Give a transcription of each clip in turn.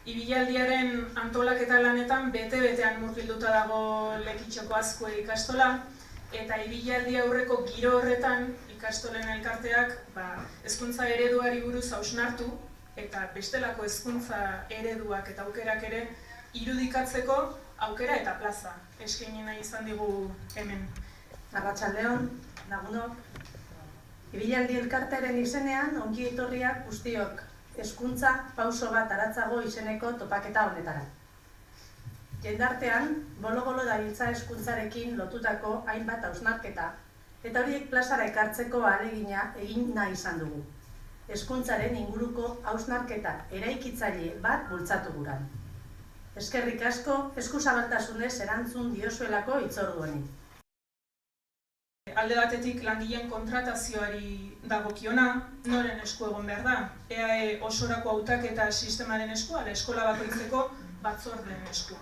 Ibilaldiaren antolaketa lanetan bete-betean murgilduta dago Lekitxoko Azkue ikastola, eta ibilaldi aurreko giro horretan ikastolen elkarteak hezkuntza ereduari buruz hausnartu eta bestelako hezkuntza ereduak eta aukerak ere irudikatzeko aukera eta plaza eskaini nahi izan digu hemen. Arratsaldeon, lagunok. Ibilaldi elkartearen izenean ongi etorriak guztiok hezkuntza pauso bat haratzago izeneko topaketa honetara. Jendartean, bolo-bolo dabiltza hezkuntzarekin lotutako hainbat hausnarketa, eta horiek plazara ekartzeko ahalegina egin nahi izan dugu. Hezkuntzaren inguruko hausnarketa eraikitzaile bat bultzatu guran. Eskerrik asko, eskuzabaltasunez erantzun diozuelako hitzordu honi. Alde batetik langileen kontratazioari dagokiona, noren esku egon behar da. EAE osorako hautaketa sistemaren esku, ala eskola bakoitzeko batzordeen esku.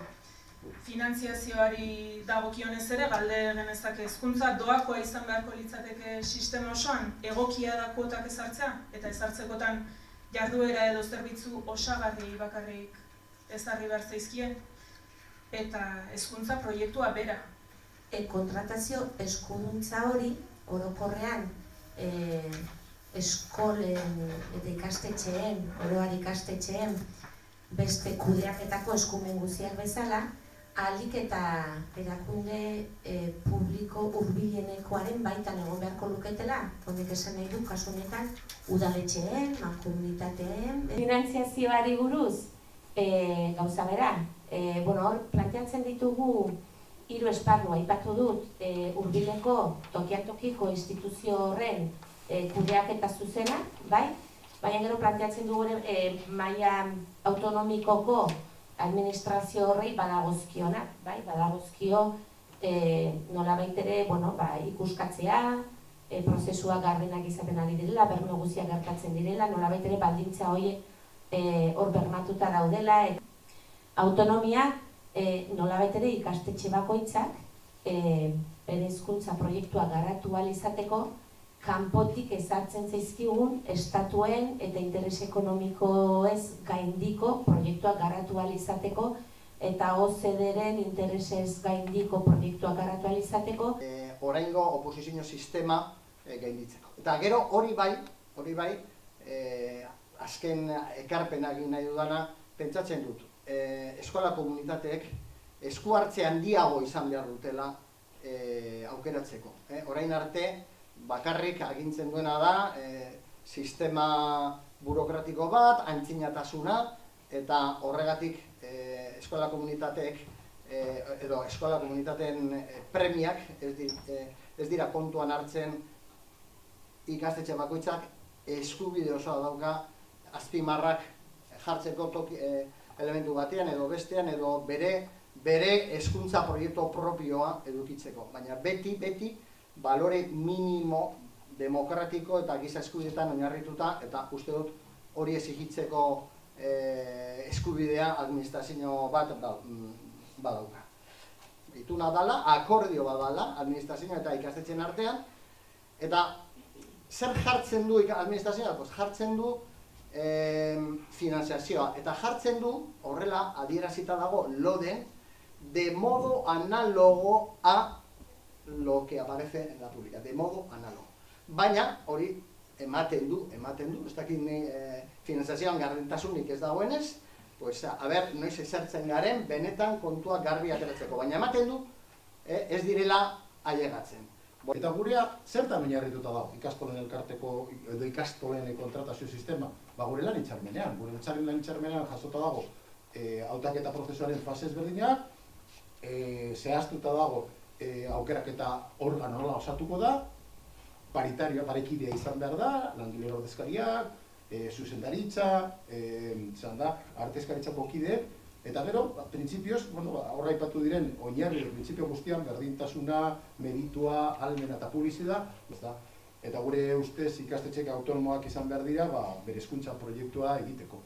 Finantziazioari dagokionez ere, galde genezake hezkuntza doakoa izan beharko litzateke sistema osoan, egokia da kuotak ezartzea, eta ezartzekotan jarduera edo zerbitzu osagarri bakarrik ezarri behar zaizkie, eta hezkuntza proiektua bera. Kontratazio eskuduntza hori orokorrean eskolen eta ikastetxeen, oroar ikastetxeen beste kudeaketako eskumen guztiak bezala, ahalik eta erakunde publiko hurbilenekoaren baitan egon beharko luketela, honek esan nahi du kasu honetan udaletxeen, komunitateen. Finantziazioari buruz gauza bera, hor planteatzen ditugu 3 esparru aipatu dut hurbileko tokian tokiko instituzio horren kudeaketa zuzena, bai? Baina gero planteatzen dugu maila autonomikoko administrazio horrei badagozkionak, bai? Badagozkio nolabait ere, ikuskatzea, prozesua gardenak izaten ari direla, berme guztiak gertatzen direla, nolabait ere baldintza horiek hor bermatuta daudela. Autonomia nolabait ere ikastetxe bakoitzak bere hezkuntza proiektua garatu ahal izateko kanpotik ezartzen zaizkigun estatuen eta interes ekonomikoez gaindiko proiektuak garatu ahal izateko eta OCDE-ren interesez gaindiko proiektuak garatu ahal izateko oraingo oposizio sistema gainditzeko. Eta gero hori bai azken ekarpena egin nahi dudana pentsatzen dut. Eskola komunitateek esku hartze handiago izan behar dutela aukeratzeko. Orain arte bakarrik agintzen duena da sistema burokratiko bat, antzinatasuna, eta horregatik eskola komunitateek edo eskola komunitateen premiak ez dira kontuan hartzen ikastetxe bakoitzak eskubide osoa dauka azpimarrak jartzeko elementu batean edo bestean edo bere hezkuntza proiektu propioa edukitzeko. Baina beti balore minimo demokratiko eta giza eskubideetan oinarrituta eta uste dut hori exigitzeko eskubidea administrazio bat badauka. Ituna dala, akordio bat dala administrazio eta ikastetxeen artean eta zer jartzen du administrazioa? Jartzen du finanziazioa eta jartzen du horrela adierazita dago loden de modo análogo a lo que aparece en la pública, de modo análogo. Baina hori ematen du, ez dakit finanziazioan gardentasunik ez dagoenez, noiz ezertzen garen benetan kontuak garbi ateratzeko, baina ematen du ez direla ailegatzen. Eta gurea zertan oinarrituta dago ikastolen elkarteko edo ikastolen kontratazio sistema? Gure lan hitzarmenean. Gure lan hitzarmenean jasota dago hautaketa prozesuaren fase ezberdinak, zehaztuta dago aukeraketa organo nola osatuko da, paritarioa, parekidea izan behar da, langile ordezkariak, zuzendaritza, artezkaritzako kideek, eta gero, printzipioz, horra aipatu diren oinarri printzipio guztian berdintasuna, meritua, ahalmena eta publizitatea, eta gure ustez ikastetxeek autonomoak izan behar dira bere hezkuntza proiektua egiteko.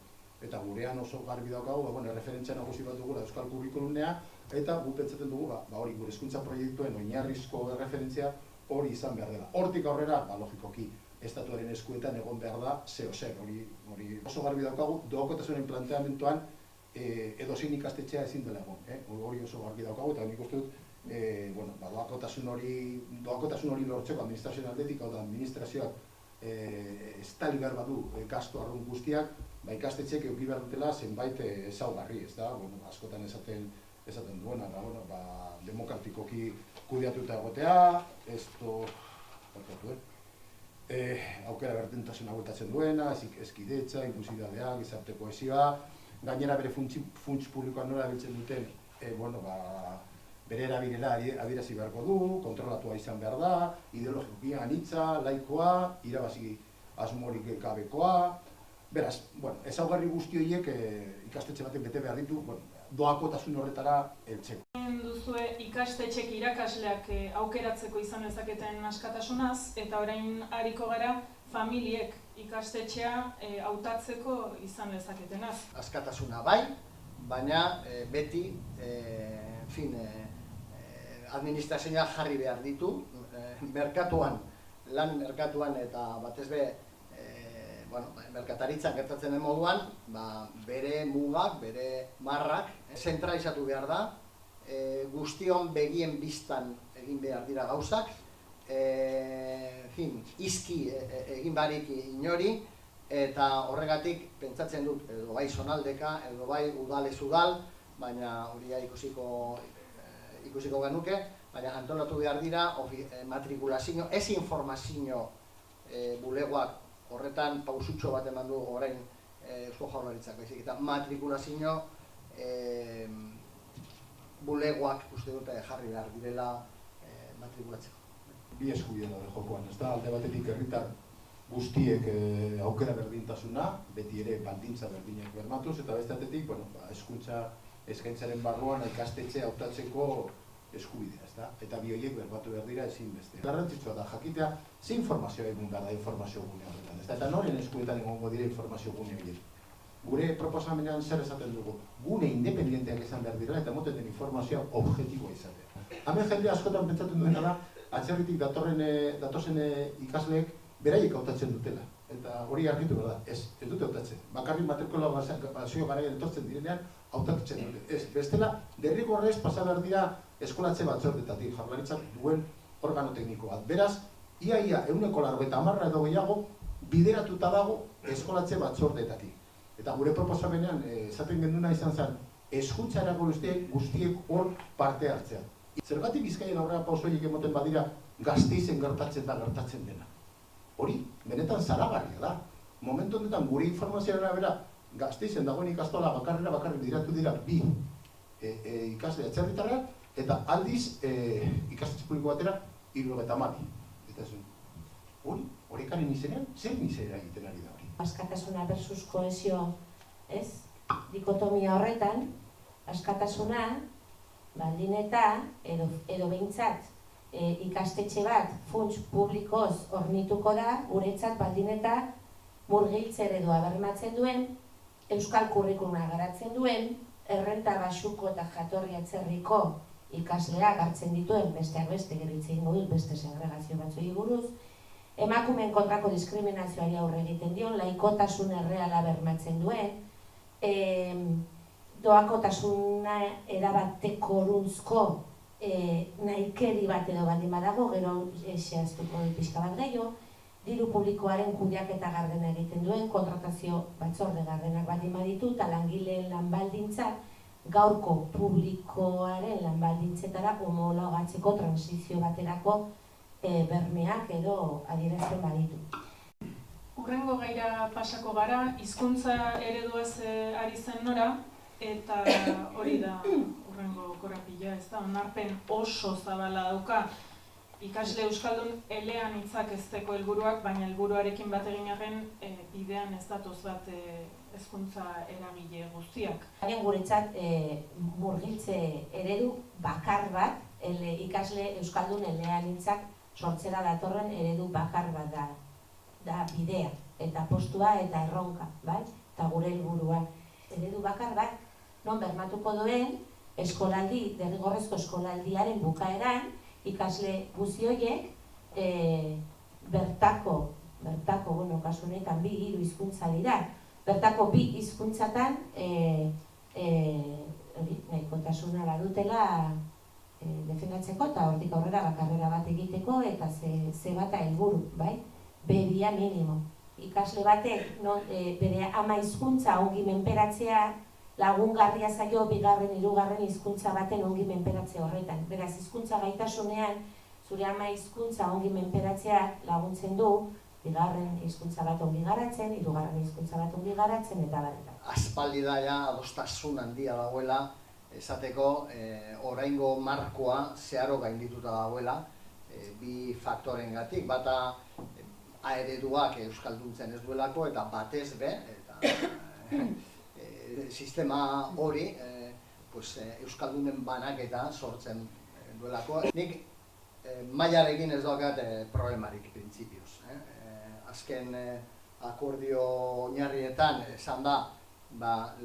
Eta gurean oso garbi daukagu, referentzia nagusi bat dugu Euskal Curriculumea, eta gu pentsatzen dugu hori gure hezkuntza proiektuen oinarrizko referentzia hori izan behar dela. Hortik aurrera, logikoki, estatuaren eskuetan egon behar da zeo zer, hori oso garbi daukagu, doakotasunen planteamentuan edozein ikastetxea ezin dela egon. Hori oso argi daukagu, eta nik uste dut, doakotasun hori lortzeko administrazioen aldetik, hau da, administrazioak estali behar badu gastu arrun guztiak, ikastetxeek eduki behar dutela zenbait ezaugarri, ez da, askotan esaten duena, demokratikoki kudeatuta egotea, aukera berdintasuna bueltatzen duena, hezkidetza, inklusidadea, gizarte kohesioa, gainera bere funts publikoan nola erabiltzen duten, bere erabilera adierazi beharko du, kontrolatua izan behar da, ideologikoa anitza, laikoa, irabazi asmorik gabekoa. Beraz, ezaugarri guzti horiek ikastetxe baten bete behar ditu, doakotasun horretara heltzeko. Duzue ikastetxek irakasleak aukeratzeko izan dezaketen askatasunaz, eta orain hariko gara familiek ikastetxea hautatzeko izan dezaketenaz. Askatasuna bai, baina beti administrazioa jarri behar ditu, lan merkatuan eta batez be merkataritzan gertatzen den moduan, bere mugak, bere marrak zentralizatu behar da, guztion begien biztan egin behar dira gauzak, izki egin barik inori, eta horregatik pentsatzen dut, edo bai zonaldeka, edo bai udalez udal, baina hori ikusiko genuke, baina antolatu behar dira matrikulazio, ez informazio bulegoak, horretan pausutxo bat eman du orain Eusko Jaurlaritzak, eta matrikulazio bulegoak uste dute jarri behar direla matrikulatzeko. Bi eskubide daude jokoan, ez da, alde batetik herritar guztiek aukera berdintasuna, beti ere baldintza berdinak bermatuz, eta beste batetik, hezkuntza eskaintzaren barruan ikastetxe hautatzeko eskubidea, ez da? Eta bi horiek berbatu behar dira ezinbestea. Garrantzitsua da jakitea ze informazioa egun behar da informazio gune horretan, ez da? Eta noren eskuetan egongo dira informazio gune horiek. Gure proposamenean zer esaten dugu, gune independenteak izan behar dira eta moten den informazioa objektiboa izatea. Hemen jende askotan pentsatzen duena da, atzerritik datozen ikasleek beraiek hautatzen dutela. Eta hori argitu behar da, ez dute hautatzen. Bakarrik matrikulazio garaian etortzen direnean hautatzen dute. Ez, bestela, derrigorrez pasa behar dira eskolatze batzordetatik, Jaurlaritzak duen organo tekniko bat. Beraz, ia 90% edo gehiago bideratuta dago eskolatze batzordetatik. Eta gure proposamenean esaten genduna izan zen, hezkuntzarako guztiek hor parte hartzea. Zergatik Bizkaian aurrera pausoiek emoten badira Gasteizen gertatzen dena. Hori, benetan zaragarria da. Momentu honetan gure informazioaren arabera Gasteizen dagoen ikastola bakarrik bideratu dira bi ikasle atzerritarrak, eta aldiz ikastetxe publiko batera 72. Hori karen izenean, zer misera egiten ari da hori? Askatasuna versus kohesio, dikotomia horretan, askatasuna, baldin eta, edo behintzat, ikastetxe bat funts publikoz hornituko da, guretzat baldin eta murgiltze eredua bermatzen duen, euskal kurrikuluma garatzen duen, errenta baxuko eta jatorri atzerriko ikasleak hartzen dituen, besteak beste geritzein dut, beste segregazio batzuei buruz, emakumeen kontrako diskriminazioari aurre egiten dion, laikotasun erreala bermatzen duen, doakotasuna erabateko orunzko nahikeri bat edo baldin badago, gero zehaztuko pixka bat gehiago, diru publikoaren kudeaketa gardena egiten duen, kontratazio batzorde gardenak baldin baditu, eta langileen lanbaldintzak gaurko publikoaren lanbaldintzetara homologatzeko transizio baterako bermeak edo adierazten baditu. Hurrengo gaira pasako gara, hizkuntza ereduaz ari zen Nora, eta hori da hurrengo korapila, ez da, onarpen oso zabala dauka. Ikasle euskaldun elean hitzak ezteko helburuak, baina helburuarekin bat egin arren bidean ez datoz bat hezkuntza eragile guztiak. Haren guretzat murgiltze eredu bakar bat, ikasle euskaldun elean hitzak sortzera datorren eredu bakar bat da bidea, eta postua eta erronka, bai? Eta gure helburua. Eredu bakar bat, non bermatuko duen, derrigorrezko eskolaldiaren bukaeran, ikasle guzti horiek bertako, kasu honetan 2 hizkuntza dira, bertako 2 hizkuntzatan nahikotasuna badutela defendatzeko eta hortik aurrera karrera bat egiteko eta ze bata helburu, bai? B2 minimo. Ikasle batek bere ama hizkuntza ongi menperatzea lagungarria zaio bigarren, hirugarren hizkuntza baten ongi menperatze horretan. Beraz, hizkuntza gaitasunean zure ama hizkuntza ongi menperatzea laguntzen du bigarren hizkuntza bat ongi garatzen, hirugarren hizkuntza bat ongi garatzen eta barreta. Aspaldi da ja adostasun handia dagoela, esateko oraingo markoa zeharo gaindituta dagoela bi faktorengatik, bata ereduak euskalduntzen ez duelako eta batez be, eta sistema hori euskaldunen banaketa sortzen duelako. Nik mailarekin ez daukat problemarik printzipioz. Azken akordio oinarrietan esan da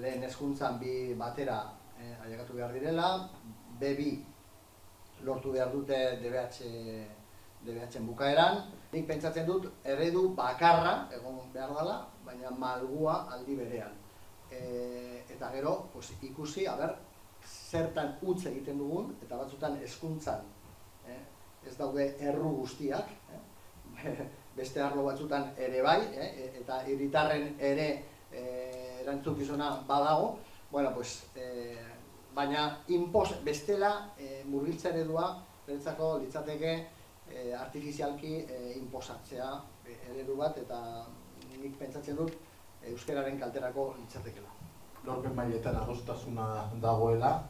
lehen hezkuntzan bi batera ailegatu behar direla, B2 lortu behar dute DBH-en bukaeran. Nik pentsatzen dut eredu bakarra egon behar dela, baina malgua aldi berean. Eta gero ikusi, zertan utz egiten dugun, eta batzutan hezkuntzan ez daude erru guztiak, beste arlo batzutan ere bai, eta hiritarren ere erantzukizuna badago, baina bestela murgiltze eredua beretzako litzateke artifizialki inposatzea eredu bat, eta nik pentsatzen dut euskararen kalterako litzatekela. Lorpen mailetan adostasuna dagoela,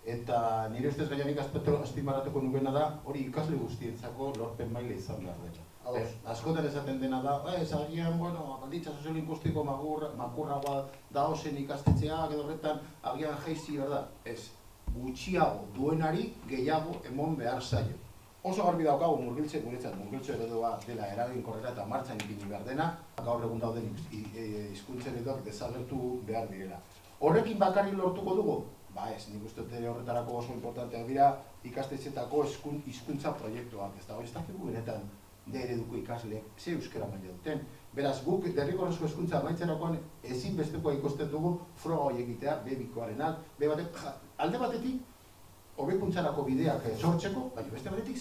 eta nire ustez gaina nik azpimarratuko nukeena da, hori ikasle guztientzako lorpen maile izan behar dela. Askotan esaten dena da, agian, baldintza soziolinguistiko makurragoa daozen ikastetxeak edo horretan, agian jaitsi behar da. Ez, gutxiago duenari gehiago emon behar zaio. Oso garbi daukagu murgiltze guretzat, murgiltze eredua dela eraginkorrera eta martxan ipini behar dena, gaur egun dauden hizkuntza ereduak desagertu behar direla. Horrekin bakarrik lortuko dugu? Ez, nik uste dut horretarako oso importanteak dira ikastetxetako hizkuntza proiektuak. Ez dakigu benetan ereduko ikasleek ze euskara maila duten. Beraz, guk derrigorrezko hezkuntza amaitzerakoan ezinbestekoa ikusten dugu froga hori egitea B2koarenak, alde batetik hobekuntzarako bideak sortzeko, baina beste batetik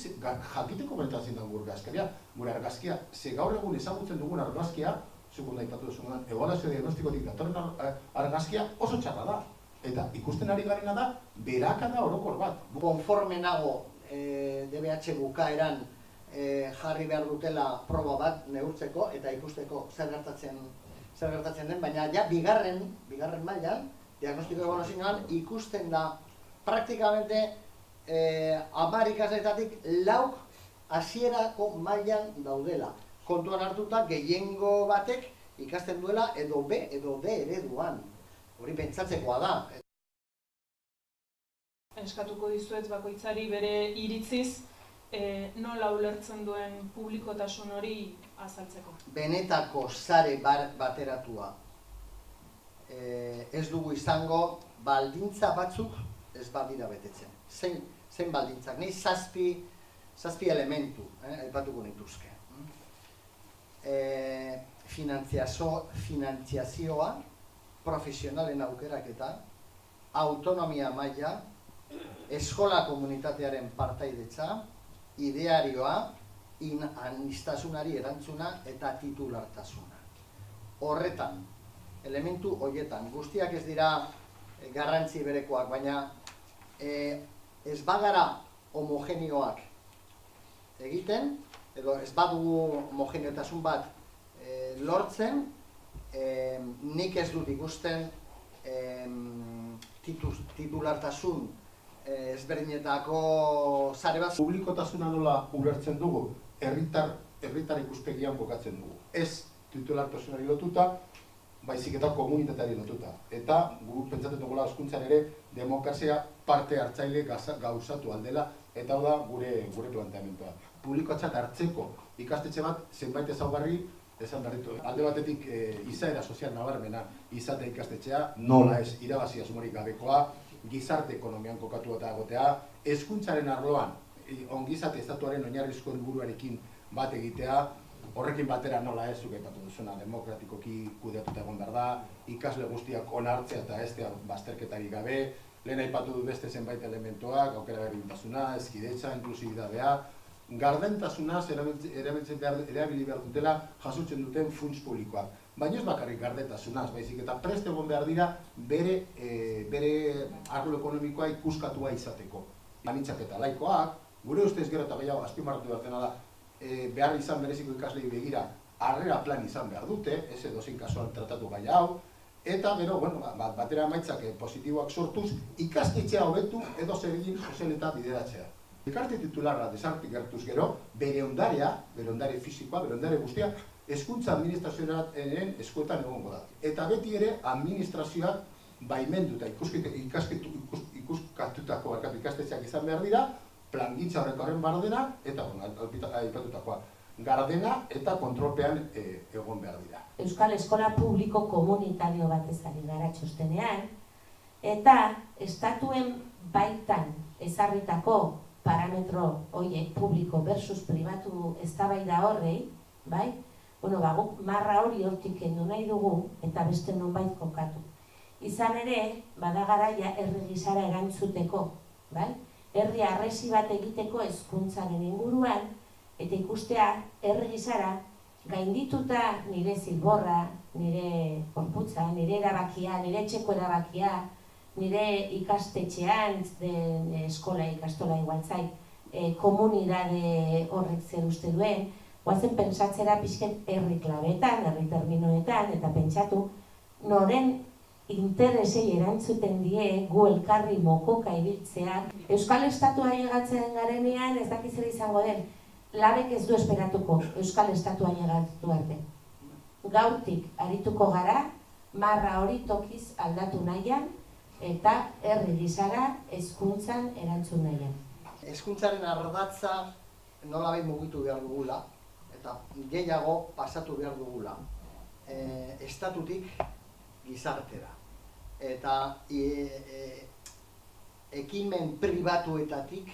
jakiteko benetan zein da gure argazkia. Gure argazkia, ze gaur egun ezagutzen dugun argazkia, zukun daipatu duzunan, ebaluazio diagnostikotik datorren argazkia oso txarra da. Eta ikusten ari garena da, berakada orokor bat. Konforme nago DBH bukaeran jarri behar dutela proba bat neurtzeko eta ikusteko zer gertatzen den, baina ja bigarren mailan, diagnostiko ebaluazioan ikusten da praktikamente 10 ikasleetatik 4 hasierako mailan daudela. Kontuan hartuta gehiengo batek ikasten duela edo B edo D ereduan. Hori pentsatzekoa da. Eskatuko dizuet bakoitzari bere iritziz nola ulertzen duen publikotasun hori azaltzeko. Benetako sare bateratua ez dugu izango baldintza batzuk ez badira betetzen. Zein baldintzak? Ni 7 elementu aipatuko nituzke. Finantziazioa, profesionalen aukeraketa, autonomia maila, eskola komunitatearen partaidetza, idearioa, aniztasunari erantzuna eta titulartasuna. Horretan, elementu horietan, guztiak ez dira garrantzi berekoak, baina ez bagara homogenioak egiten, edo ez badugu homogeneotasun bat lortzen, nik ez dut ikusten titulartasun ezberdinetako sare bat. Publikotasuna nola ulertzen dugu, herritar ikuspegian kokatzen dugu. Ez titulartasunari lotuta, baizik eta komunitateari lotuta. Eta gu pentsatzen dugula hezkuntzan ere demokrazia parte hartzaile gauzatu aldela, eta hau da gure planteamentua. Publikotzat hartzeko ikastetxe bat zenbait ezaugarri esan behar ditu. Alde batetik izaera sozial nabarmena izatea ikastetxea, nola ez irabazi asmorik gabekoa, gizarte ekonomian kokatu eta egotea, hezkuntzaren arloan ongizate estatuaren oinarrizko helburuarekin bat egitea, horrekin batera nola ez, zuk aipatu duzuna, demokratikoki kudeatuta egon behar da, ikasle guztiak onartzea eta estea bazterketarik gabe, lehen aipatu du beste zenbait elementuak, aukera berdintasuna, hezkidetza, inklusibitatea, gardentasunaz erabili behar dutela jasotzen duten funts publikoak. Baina ez bakarrik gardentasunaz, baizik eta prest egon behar dira bere arlo ekonomikoa ikuskatua izateko. Anitzak eta laikoak, gure ustez gero eta gehiago azpimarratu behar dena da, behar izan bereziko ikaslei begira, harrera plan izan behar dute, ez edozein kasuan tratatu gai hau, eta gero, batera emaitzak positiboak sortuz, ikastetxea hobetu edo zer egin sozialeta bideratzea. Elkarte titularra desagertuz gero, bere ondare fisikoa, bere ondare guztia, hezkuntza administrazioaren eskuetan egongo da. Eta beti ere, administrazioak baimenduta ikuskatutako ikastetxeak izan behar dira, plangintza horren bardena, eta aipatutakoa, gardena eta kontrolpean egon behar dira. Euskal Eskola Publiko Komunitario batez ari gara txostenean, eta estatuen baitan ezarritako parametro horiek publiko versus pribatu eztabaida horrei, bai? Guk marra hori hortik kendu nahi dugu eta beste nonbait kokatu. Izan ere, bada garaia herri gisara erantzuteko, bai? Herri harresi bat egiteko hezkuntzaren inguruan, eta ikustea herri gisara gaindituta nire zilborra, nire gorputza, nire erabakia, nire etxeko erabakia, nire ikastetxean, eskola ikastola igualtzai, komunidade horrek zer uste duen, guazen pentsatzera pixken herri klabetan, herri terminoetan, eta pentsatu, noren interesei erantzuten die gu elkarri mokoka ibiltzea. Euskal Estatua llegatzen garenean, ez dakiz zer izango den, labek ez du esperatuko Euskal Estatua llegatu arte. Gaurtik arituko gara, marra hori tokiz aldatu nahian, eta herri gisara hezkuntzan erantzun nahian. Hezkuntzaren ardatza nolabait mugitu behar dugula, eta gehiago pasatu behar dugula, estatutik gizartera. Eta ekimen pribatuetatik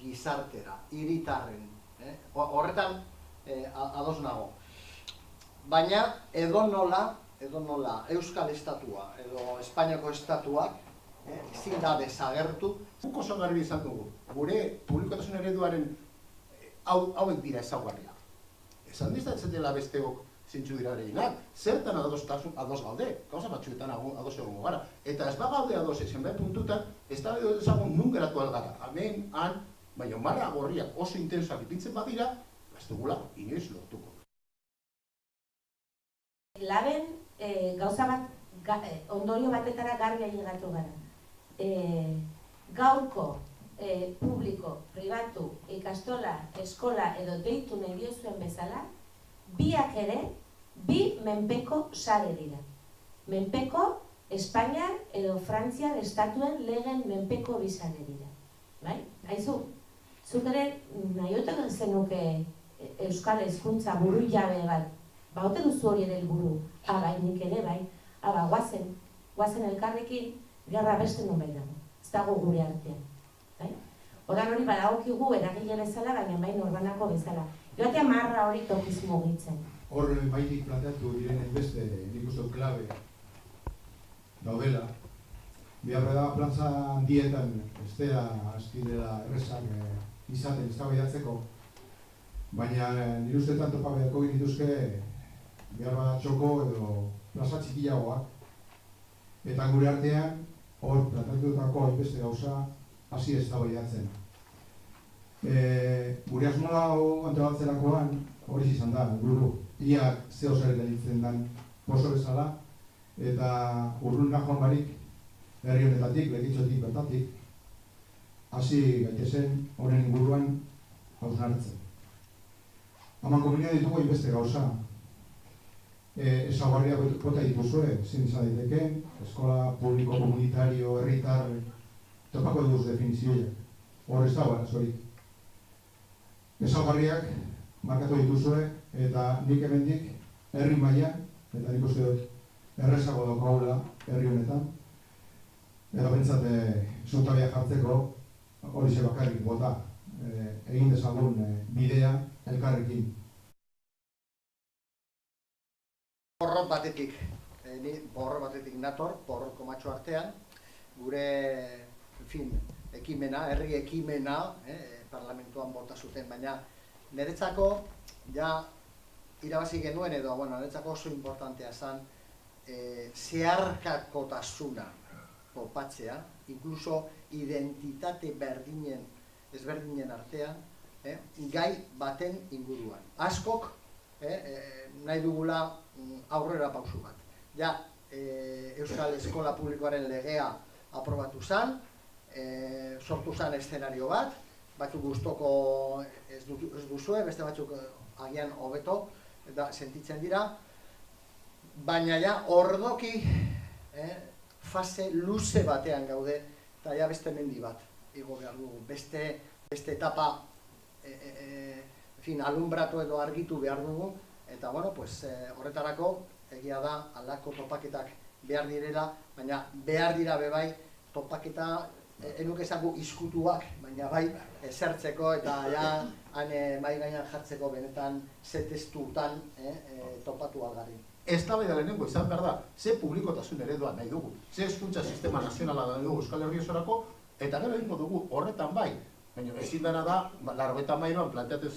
gizartera, hiritarren. Horretan ados nago. Baina edonola Euskal Estatua edo Espainiako Estatuak ezin da desagertu. Guk oso garbi izan dugu, gure publikotasun ereduaren hauek dira ezaugarriak. Esan dizatzen dela besteok zintzu dira gehienak, zertan ados gaude, gauza batzuetan ados egongo gara. Eta ez bagaude ados zenbait puntutan, ez da ezagun nun geratu algara. Hemen, han, baina marra gorriak oso intensoak ipintzen badira, ez dugula inoiz lortuko. Laben gauza bat, ondorio batetara garbi ailegatu gara. Gaurko publiko, pribatu, ikastola, eskola edo deitu nahi diozuen bezala, biak ere, bi menpeko sare dira. Menpeko, Espainiar edo Frantziar estatuen legen menpeko bi sare dira. Bai? Aizu, zuk ere nahioten zenuke Euskal Hezkuntza buru jabe bat, baute duzu hori ere helburu, nik ere bai, guazen elkarrekin, gerra beste non bai dago, ez dago gure artean. Horan hori badagokigu eragile bezala, baina bai norbanako bezala. Joatea marra hori tokiz mugitzen. Hor baitik planteatu direnen beste nik uste klabe daudela. Biharra da plantza handietan ez dela azkidela errezak izaten eztabaidatzeko, baina nire ustetan topabeako dituzke biharra txoko edo plaza txikiagoak, eta gure artean hor planteatutako hainbeste gauza hasi eztabaidatzen. Gure asmoa antolatzerakoan hori izan da, guru, ia zeo zer gelditzen den poso bezala, eta urruna joan barik herri honetatik, lekitzotik bertatik, hasi gaitezen honen inguruan hausnartzen. Haman komunidad ditugu hainbeste gauza. Ezaugarriak bota dituzue, zin izan daiteke, eskola publiko komunitario, herritar, topako duz definizioa. Hor ez dago arazorik. Ezaugarriak markatu dituzue, eta nik hemendik herri mailan, eta nik uste dut errezago daukagula herri honetan, eta bentsat zuntabia jartzeko hori ze bakarrik bota egin dezagun bidea elkarrekin. Porrot batetik, ni porrot batetik nator, porrot komatxo artean, gure, ekimena, herri ekimena, parlamentuan bota zuten, baina niretzako, ja, irabazi genuen edo, niretzako oso importantea zen, zeharkakotasuna topatzea, inkluso identitate ezberdinen artean, gai baten inguruan. Askok nahi dugula aurrera pausu bat. Ja, Euskal Eskola Publikoaren legea aprobatu zen, sortu zen eszenario bat, batzuk gustoko ez duzue, beste batzuk agian hobeto sentitzen dira, baina ja ordoki fase luze batean gaude, eta ja beste mendi bat igo behar dugu, beste etapa alumbratu edo argitu behar dugu, eta horretarako egia da aldako topaketak behar direla, baina behar dira bebai topaketa enuk esango izkutuak, baina bai esertzeko eta mahai gainean jartzeko benetan ze testutan topatu algarri. Eztabaida lehenengo izan behar da, ze publikotasun eredua nahi dugu, ze hezkuntza sistema nazionala nahi dugu Euskal Herri osorako, eta gero egingo dugu horretan bai, baina ezin dena da, 93an planteatu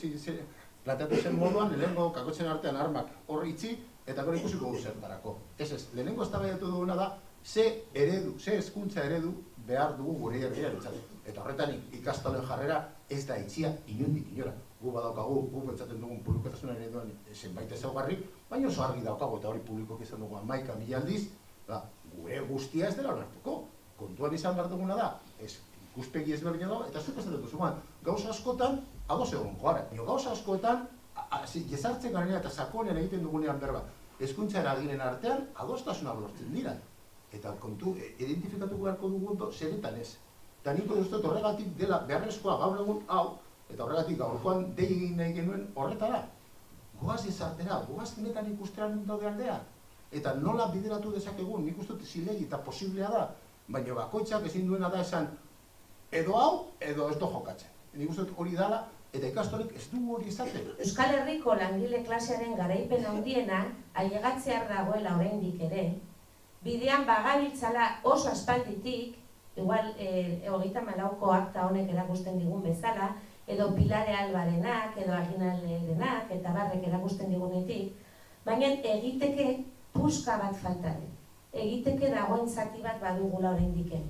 zen moduan, lehenengo kakotzen artean armak hor itxi, eta gero ikusiko dugu zertarako. Ez, lehenengo eztabaidatu duguna da, ze hezkuntza eredu behar dugu gure herriaren txatu. Eta horretan ikastolen jarrera ez da itxia inondik inora. Gu badaukagu, gu pentsatzen dugun publikotasunaren ereduan zenbait ezaugarri, baina oso argi daukagu eta hori publikoak izan dugu 11.000 aldiz, gure guztia ez dela onartuko. Kontuan izan behar duguna da, ikuspegi ezberdina dago, eta zuk esaten duzuan, gauza askotan, ados egon gara. Gauza askotan, jezartzen garen eta sakonen egiten dugunean berba, hezkuntza eragileen artean, adostasuna lortzen dira. Eta kontu, identifikatuko beharko dugu zeretan ez. Eta niko duztot horregatik dela beharrezkoa gaur egun hau, eta horregatik gaurkoan dei egin nahi genuen horretara. Goaz jezartera, goaz genetan ikustean daude aldea. Eta nola bideratu dezakegun, nik uste zilegi eta posiblea da, baina bakoitzak ezin duena da esan edo hau, edo ez do jokatzen. Nik uste hori dala, eta ikastolik ez dugu hori izaten. Euskal Herriko langile klasearen garaipen handiena ailegatzear dagoela oraindik ere, bidean bagabiltzala oso aspalditik, igual 34ko akta honek erakusten digun bezala, edo Pilare Albarenak, edo Aginalderenak, eta barrek erakusten digunetik, baina egiteke puska bat faltare. Egiteke dagoen zati bat badugula oraindik ere.